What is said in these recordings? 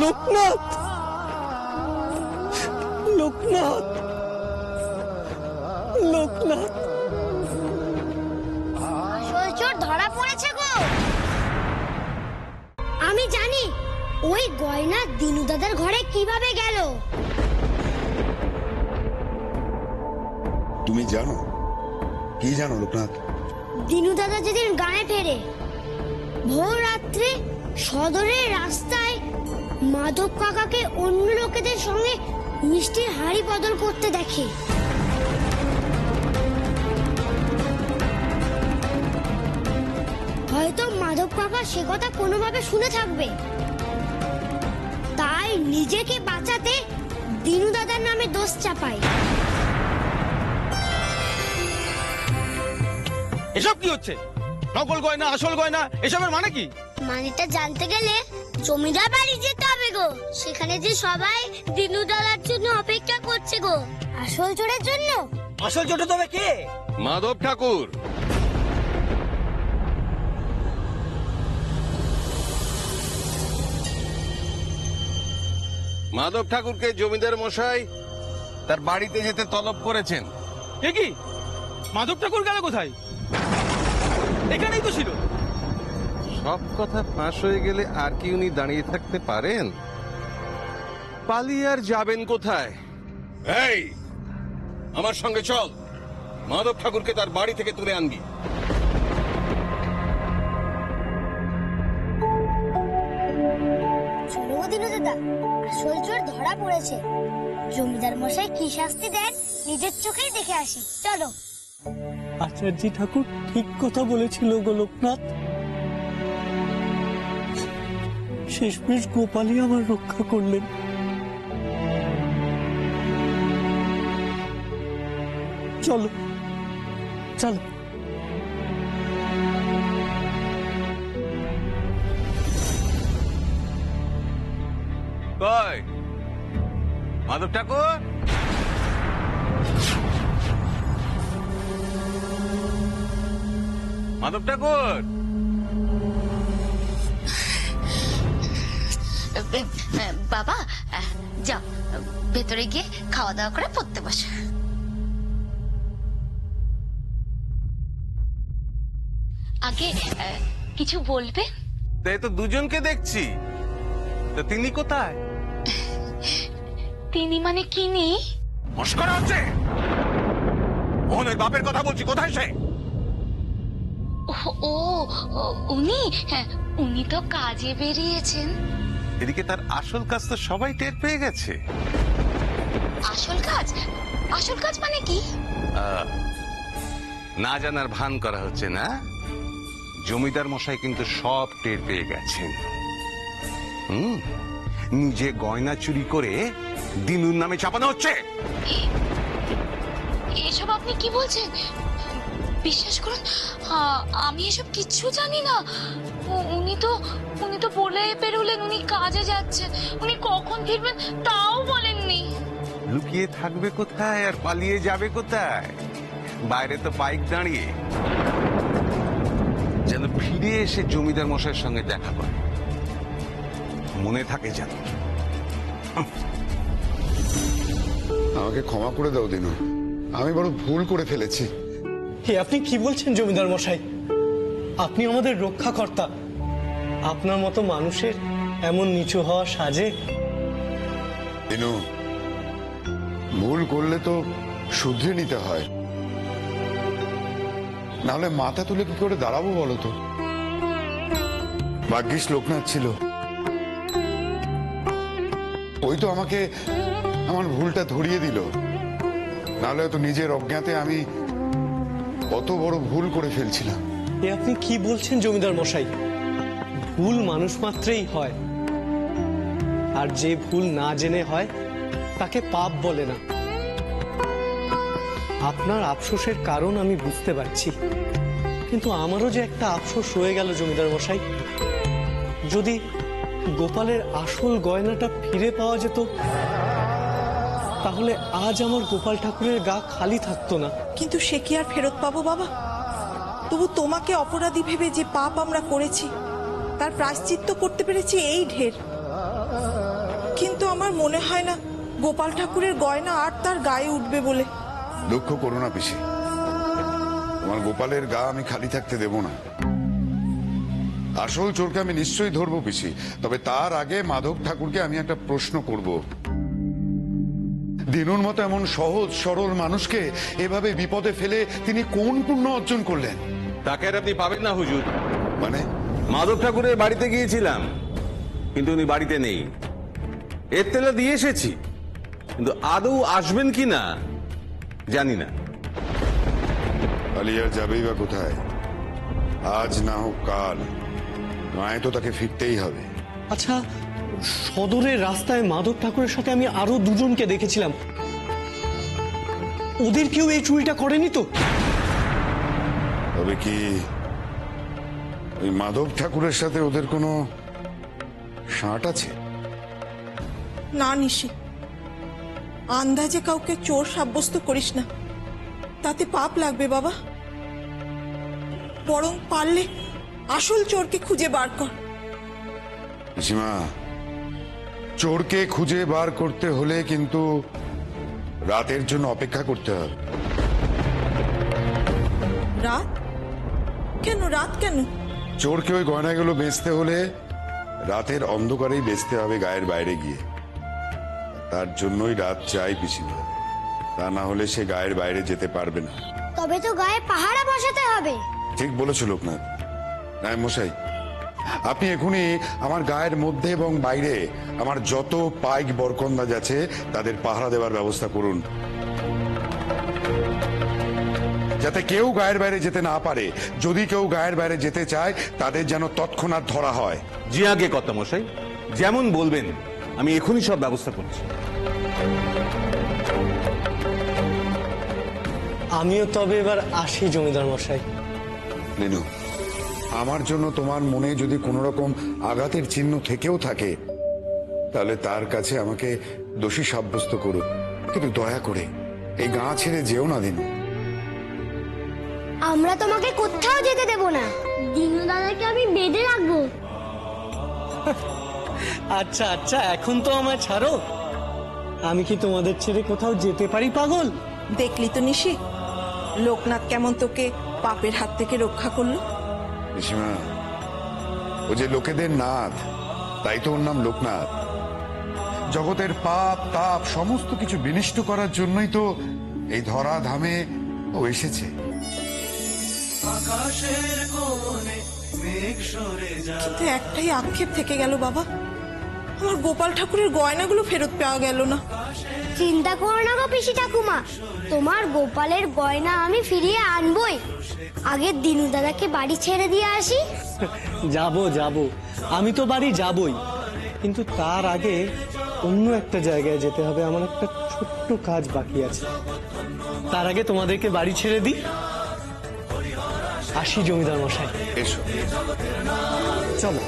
লোকনাথ, লোকনাথ, লোকনাথ। আসল চোর ধরা পড়েছে গো। আমি জানি ওই গয়না দিনু দাদার ঘরে কিভাবে গেল। তুমি জানো? কি জানো লোকনাথ? দিনু দাদা যেদিন গায়ে ফেরে, ভোর রাত্রে সদরের রাস্তায় মাধব কাকাকে অন্য লোকেদের সঙ্গে মিষ্টির হাড়ি বদল করতে দেখে। হয়তো মাধব কাকা সে কথা কোনোভাবে শুনে থাকবে, তাই নিজেকে বাঁচাতে দিনু দাদার নামে দোষ চাপায়। এসব কি হচ্ছে? নকল গয়না, আসল গয়না, এসবের মানে কি? মানেটা জানতে গেলে জমিদার বাড়ি যেতে হবে গো। সেখানে যে সবাই দিনু দাদার জন্য অপেক্ষা করছে গো। আসল চোরের জন্য। আসল চোরটা তবে কে? মাধব ঠাকুর। মাধব ঠাকুরকে জমিদার মশাই তার বাড়িতে যেতে তলব করেছেন। এ কি? মাধব ঠাকুর গেল কোথায়? এখানেই তো ছিল। সব কথা ফাঁস হয়ে গেলে আর কি উনি দাঁড়িয়ে থাকতে পারেন? পালিয়ে আর যাবেন কোথায়? এই, আমার সঙ্গে চল, মাধব ঠাকুরকে তার বাড়ি থেকে তুলে আনবি। চলো দিনু দাদা, আসল চোর ধরা পড়েছে। জমিদার মশাই কি শাস্তি দেন নিজের চোখেই দেখে আসি। চলো। আচার্যি ঠাকুর ঠিক কথা বলেছিল গো লোকনাথ। শেষমেশ গোপালই আমার রক্ষা করলেন। চলো চলো। কই মাধব ঠাকুর? মাধব ঠাকুর, বাবা যাও ভেতরে গিয়ে খাওয়া দাওয়া করে পড়তে বসো। আগে কিছু বলবে? তাই তো দুজনকে দেখছি, তা তিনি কোথায়? তিনি মানে কিনি? মস্করা হচ্ছে? মোহনের বাপের কথা বলছি, কোথায় সে? ও উনি, উনি তো কাজে বেরিয়েছেন। এদিকে তার আসল কাজ তো সবাই টের পেয়ে গেছে। আসল কাজ? আসল কাজ মানে কি? না জানার ভান করা হচ্ছে না? জমিদার মশাই কিন্তু সব টের পেয়ে গেছেন। নিজে গয়না চুরি করে দিনুর নামে চাপানো হচ্ছে। এসব আপনি কি বলছেন? বিশ্বাস করুন, আমি এসব কিচ্ছু জানি না। উনি তো বলে বেরোলেন উনি কাজে যাচ্ছেন। উনি কখন ফিরবেন তাও বলেননি। লুকিয়ে থাকবে কোথায় আর পালিয়ে যাবে কোথায়? বাইরে তো বাইক দাঁড়িয়ে, যেন ফিরে এসে জমিদার মশাইয়ের সঙ্গে দেখা করে। মনে থাকে যেন। আমাকে ক্ষমা করে দাও দিনু, আমি বড় ভুল করে ফেলেছি। হে, আপনি কি বলছেন জমিদার মশাই? আপনি আমাদের রক্ষাকর্তা। আপনার মতো মানুষের এমন নিচু হওয়া সাজে? দিনু, ভুল করলে তো শুধরে নিতে হয়, নাহলে মাথা তুলে কি করে দাঁড়াবো বলো তো? ভাগ্যিস লোকনাথ ছিল, ওই তো আমাকে আমার ভুলটা ধরিয়ে দিল। নাহলে তো নিজের অজ্ঞাতে আমি কত বড় ভুল করে ফেলছিলাম। এ আপনি কি বলছেন জমিদার মশাই? ভুল মানুষ মাত্রেই হয়, আর যে ভুল না জেনে হয় তাকে পাপ বলে না। আপনার আফসোসের কারণ আমি বুঝতে পারছি, কিন্তু আমারও যে একটা আফসোস রয়ে গেল জমিদার মশাই। যদি গোপালের আসল গয়নাটা ফিরে পাওয়া যেত, তাহলে আজ আমার গোপাল ঠাকুরের গা খালি থাকতো না। কিন্তু সে কি আর ফেরত পাবো বাবা? তবু তোমাকে অপরাধী ভেবে যে পাপ আমরা করেছি তার প্রায়শ্চিত্ত করতে পেরেছি, এই ঢের। কিন্তু আমার মনে হয় না গোপাল ঠাকুরের গয়না আর তার গায়ে উঠবে বলে। দুঃখ করো না পিসি, তোমার গোপালের গা আমি খালি থাকতে দেব না। আসল চোরকে আমি নিশ্চয়ই ধরবো পিসি, তবে তার আগে মাধব ঠাকুরকে আমি একটা প্রশ্ন করব। দিনুর মতো এমন সহজ সরল মানুষকে এভাবে বিপদে ফেলে তিনি কোন পুণ্য অর্জন করলেন? তাকে আর আপনি পাবেন না হুজুর। মানে মাধব ঠাকুরের বাড়িতে গিয়েছিলাম, কিন্তু উনি বাড়িতে নেই। এতেলা দিয়ে এসেছি, কিন্তু আদৌ আসবেন কি না জানি না। আলিয়া যাবেই বা কোথায়? আজ না হোক কাল নয় তো তাকে ফিরতেই হবে। আচ্ছা, সদরের রাস্তায় মাধব ঠাকুরের সাথে আমি আরো দুজনকে দেখেছিলাম, ওদের কেউ এই চুরিটা করেনি তো? তবে কি ওই মাধব ঠাকুরের সাথে ওদের কোনো সাঁট আছে? না নিশি, আন্দাজে কাউকে চোর সাব্যস্ত করিস না, তাতে পাপ লাগবে বাবা। বরং পারলে আসল চোরকে খুঁজে বার কর। পিসিমা, চোরকে খুঁজে বার করতে হলে কিন্তু রাতের জন্য অপেক্ষা করতে হবে। রাত কেন? রাত কেন? চোরকে ওই গয়নাগুলো বেচতে হলে রাতের অন্ধকারেই বেচতে হবে, গায়ের বাইরে গিয়ে। তার জন্যই রাত চাই পিসিমা, তা না হলে সে গায়ের বাইরে যেতে পারবে না। তবে তো গায়ে পাহারা বসাতে হবে। ঠিক বলেছ লোকনাথ। নায়েব মশাই, আপনি এখনই আমার গায়ের মধ্যে এবং বাইরে আমার যত পাইক বরকন্দাজ আছে তাদের পাহারা দেওয়ার ব্যবস্থা করুন, যাতে কেউ গায়ের বাইরে যেতে না পারে। যদি কেউ গায়ের বাইরে যেতে চায় তাদের যেন তৎক্ষণাৎ ধরা হয়। জি আগে কর্তা মশাই, যেমন বলবেন আমি এখনই সব ব্যবস্থা করছি। আমিও তবে এবার আসি জমিদার মশাই। নেনু, আমার জন্য তোমার মনে যদি কোনো রকম আঘাতের চিহ্ন থেকেও থাকে তাহলে তার কাছে আমাকে দোষী সাব্যস্ত করো, কিন্তু দয়া করে এই গাঁ ছেড়ে যেও না দিনু। আমরা তোমাকে কোথাও যেতে দেব না। দিনু দাদাকে আমি বেঁধে রাখবো। আচ্ছা আচ্ছা, এখন তো আমায় ছাড়ো। আমি কি তোমাদের ছেড়ে কোথাও যেতে পারি পাগল? দেখলি তো নিশি, লোকনাথ কেমন তোকে পাপের হাত থেকে রক্ষা করলো। পিসিমা, ও যে লোকেদের নাথ, তাই তো ওর নাম লোকনাথ। জগতের পাপ তাপ সমস্ত কিছু বিনষ্ট করার জন্যই তো এই ধরা ধামে ও এসেছে। কিন্তু একটাই আক্ষেপ থেকে গেল বাবা, আমার গোপাল ঠাকুরের গয়নাগুলো ফেরত পাওয়া গেল না। চিন্তা করো না গো পিসি ঠাকুমা, তোমার গোপালের গয়না আমি ফিরিয়ে আনবই। আগে দিনু দাদাকে বাড়ি ছেড়ে দিয়ে আসি। যাবো যাবো, আমি তো বাড়ি যাবই, কিন্তু তার আগে অন্য একটা জায়গায় যেতে হবে। আমার একটা ছোট্ট কাজ বাকি আছে। তার আগে তোমাদেরকে বাড়ি ছেড়ে দিই। আসি জমিদার মশাই। এসো। চলো।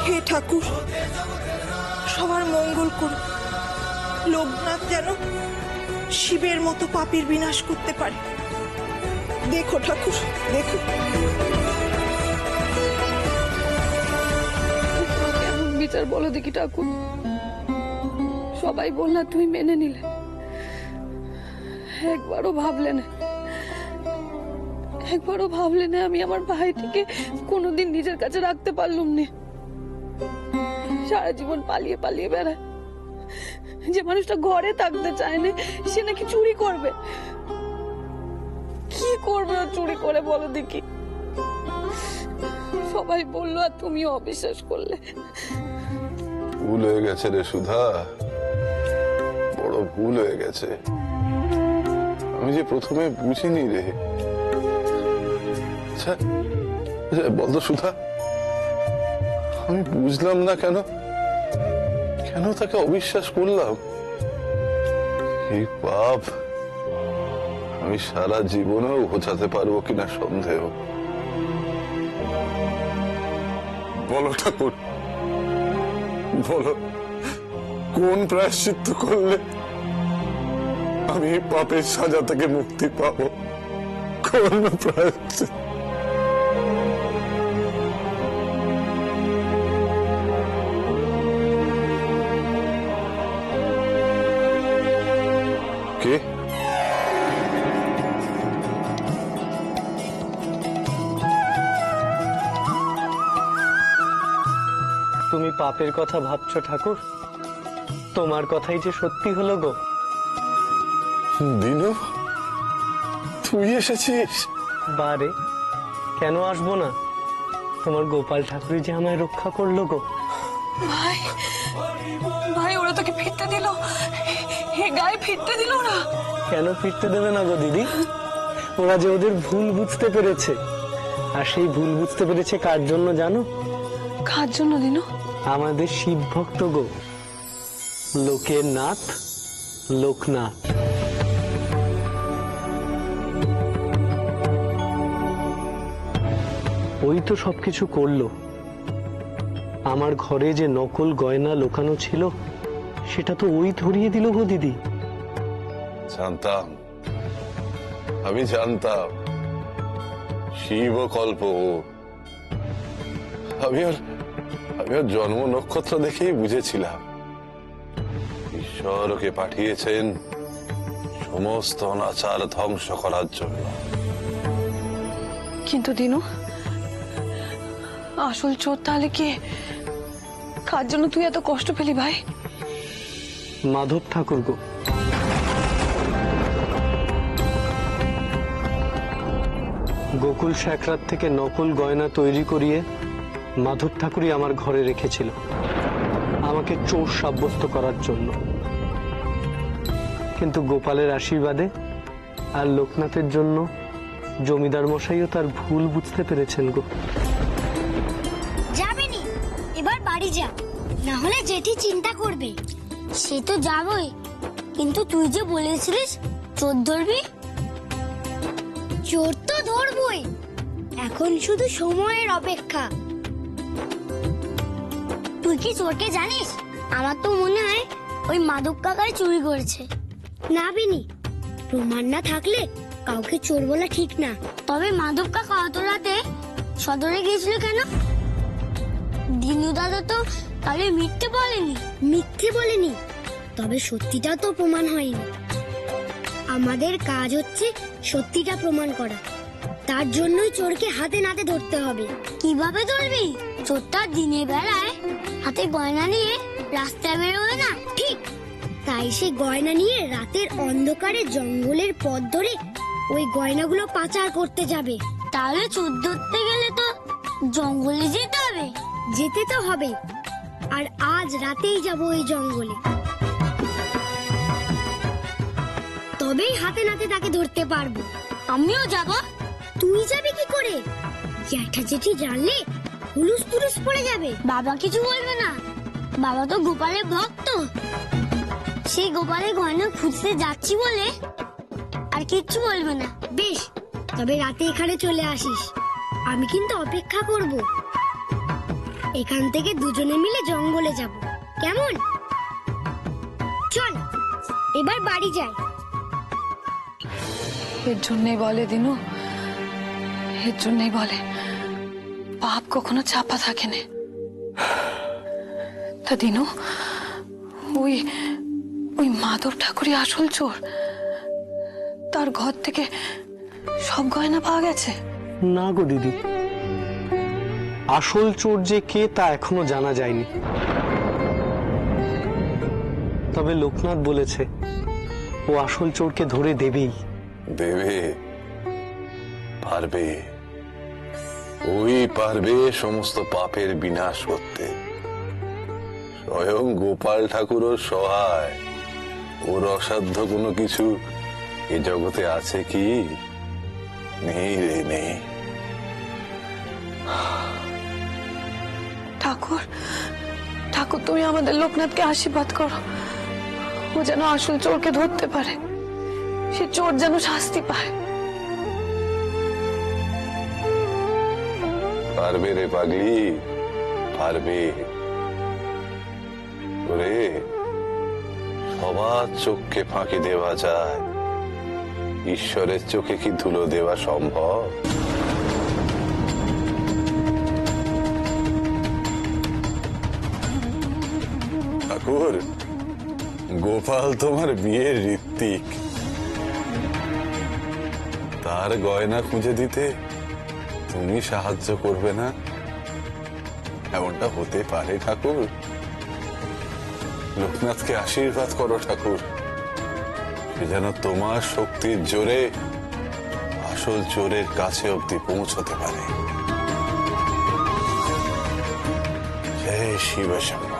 হে ঠাকুর, সবার মঙ্গল করুন। লোকনাথ যেন শিবের মতো পাপীর বিনাশ করতে পারে। দেখো ঠাকুর, দেখো। কেমন বিচার বলো দেখি ঠাকুর। সবাই বললা তুই মেনে নিলে, একবারও ভাবলে না, একবারও ভাবলে না আমি আমার ভাইটিকে কোনোদিন নিজের কাছে রাখতে পারলুম না। সারা জীবন পালিয়ে পালিয়ে বেড়ায়। যে মানুষটা ঘরে থাকতে চায় না সে নাকি চুরি করবে। কি করবে ও চুরি করে বলো দেখি? সবাই বললো আর তুমি অবিশ্বাস করলে। ভুল হয়ে গেছে রে সুধা, বড় ভুল হয়ে গেছে। আমি যে প্রথমে বুঝিনি রে। আচ্ছা বলতো সুধা, আমি বুঝলাম না কেন কেন তাকে অবিশ্বাস করলাম। এই পাপ আমি সারা জীবনেও ঘোচাতে পারবো কিনা সন্দেহ। বলো ঠাকুর, বলো কোন প্রায়শ্চিত্ত করলে আমি পাপের সাজা থেকে মুক্তি পাবো? অন্য প্রায়শ্চিত্ত। কে? তুমি পাপের কথা ভাবছো ঠাকুর? তোমার কথাই যে সত্যি হলো গো। দিনু, তুই এসেছিস? বারে, কেন আসবো না? তোমার গোপাল ঠাকুরই যে আমায় রক্ষা করলো গো। ভাই ভাই, ওরা তোকে ফিরতে দিল? হে গায়ে ফিরতে দিল ওরা? কেন ফিরতে দেবে না গো দিদি? ওরা যে ওদের ভুল বুঝতে পেরেছে, আর সেই ভুল বুঝতে পেরেছে কার জন্য জানো? কার জন্য দিনু? আমাদের শিব ভক্ত গো, লোকের নাথ লোকনাথ। ওই তো সবকিছু করলো। আমার ঘরে যে নকল গয়না লোকানো ছিল সেটা তো ওই ধরিয়ে দিল গো দিদি। জানতাম, আমি জানতাম শিব কল্প। আমি ওর জন্ম নক্ষত্র দেখেই বুঝেছিলাম ঈশ্বর ওকে পাঠিয়েছেন সমস্ত অনাচার ধ্বংস করার জন্য। কিন্তু দিনু, আসল চোর তাহলে কে? কার জন্য তুই এত কষ্ট পেলি ভাই? মাধব ঠাকুর গো। গোকুল শেখরাত থেকে নকল গয়না তৈরি করিয়ে মাধব ঠাকুরই আমার ঘরে রেখেছিল আমাকে চোর সাব্যস্ত করার জন্য। কিন্তু গোপালের আশীর্বাদে আর লোকনাথের জন্য জমিদার মশাইও তার ভুল বুঝতে পেরেছেন গো। যাবেনি, এবার বাড়ি যা, না হলে জেঠি চিন্তা করবে। সে তো যাবই, কিন্তু তুই যে বলেছিলিস চোর ধরবি। চোর তো ধরবই, এখন শুধু সময়ের অপেক্ষা। তুই কি চোরকে জানিস? আমার তো মনে হয় ওই মাধব কাকাই চুরি করেছে। না বিনি, প্রমাণ না থাকলে কাউকে চোর বলা ঠিক না। তবে মাধব কাকা অত রাতে সদরে গিয়েছিল কেন? দিনু দাদা তো তাহলে মিথ্যে বলেনি। মিথ্যে বলেনি, তবে সত্যিটা তো প্রমাণ হয়নি। আমাদের কাজ হচ্ছে সত্যিটা প্রমাণ করা। তার জন্যই চোরকে হাতে নাতে ধরতে হবে। কিভাবে ধরবি? চোরটা দিনের বেলায় হাতে গয়না নিয়ে রাস্তায় বেরোবে না, ঠিক তাই সে গয়না নিয়ে রাতের অন্ধকারে জঙ্গলের পথ ধরে ওই গয়নাগুলো পাচার করতে যাবে। তাহলে চোর ধরতে গেলে তো জঙ্গলে যেতে হবে। যেতে তো হবে, আর আজ রাতেই যাব ওই জঙ্গলে। তবেই হাতে নাতে তাকে ধরতে পারবো। আমিও যাব। তুই যাবি কি করে? জ্যাঠা জেঠি জানলে হুলুস তুলুস পড়ে যাবে। বাবা কিছু বলবে না, বাবা তো গোপালের ভক্ত। সেই গোপালের গয়না খুঁজতে যাচ্ছি বলে আর কিচ্ছু বলবে না। বেশ, তবে রাতে এখানে চলে আসিস, আমি কিন্তু অপেক্ষা করব। এখান থেকে দুজনে মিলে জঙ্গলে যাব, কেমন? চল এবার বাড়ি যাই। এর জন্যই বলে দিনু, এর জন্যই বলে পাপ কখনো চাপা থাকে না। তা দিনু, ওই ওই মাধব ঠাকুরই আসল চোর? তার ঘর থেকে সব গয়না পাওয়া গেছে? না গো দিদি, আসল চোর যে কে তা এখনো জানা যায়নি। তবে লোকনাথ বলেছে ও আসল চোরকে ধরে দেবেই। দেবে, পারবে, ওই পারবে সমস্ত পাপের বিনাশ করতে। স্বয়ং গোপাল ঠাকুরও সহায়। ওর অসাধ্য কোনো কিছু এ জগতে আছে কি? নেই রে, নেই। ঠাকুর, ঠাকুর তুমি আমাদের লোকনাথকে আশীর্বাদ করো, ও যেন আসল চোরকে ধরতে পারে, সে চোর যেন শাস্তি পায়। পারবে রে পাগলি, পারবে। ওরে, সবার চোখকে ফাঁকি দেওয়া যায়, ঈশ্বরের চোখে কি ধুলো দেওয়া সম্ভব? ঠাকুর, গোপাল তোমার বিয়ের ঋত্বিক, তার গয়না খুঁজে দিতে তুমি সাহায্য করবে না? এমনটা হতে পারে ঠাকুর? লোকনাথকে আশীর্বাদ করো ঠাকুর, সে যেন তোমার শক্তির জোরে আসল চোরের কাছে অব্দি পৌঁছতে পারে। জয় শিব শম্ভু।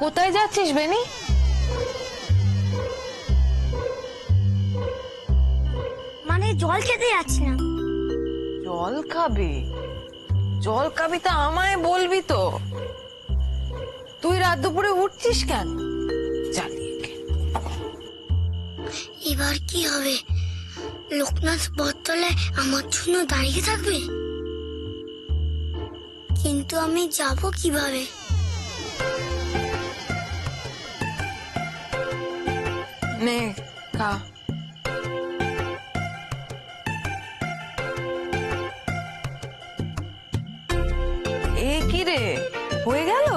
কোথায় যাচ্ছিস বেনি? মানে জল খেতে যাচ্ছিলাম। জল খাবি? জল খাবি তা আমায় বলবি তো। তুই রাত দুপুরে উঠছিস কেন? জ্বালিয়ে কে। এবার কি হবে? লোকনাথ বটতলায় আমার জন্য দাঁড়িয়ে থাকবে, কিন্তু আমি যাব কিভাবে? নে খা। এ কি রে, হয়ে গেল?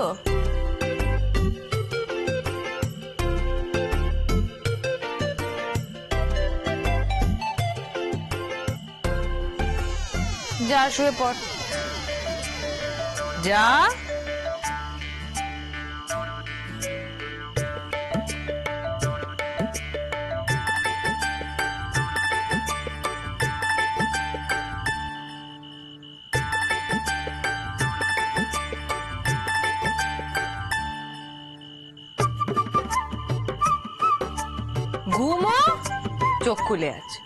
যা শুয়ে পড়, যা। ঘুমো, চোখ খুলে আছে।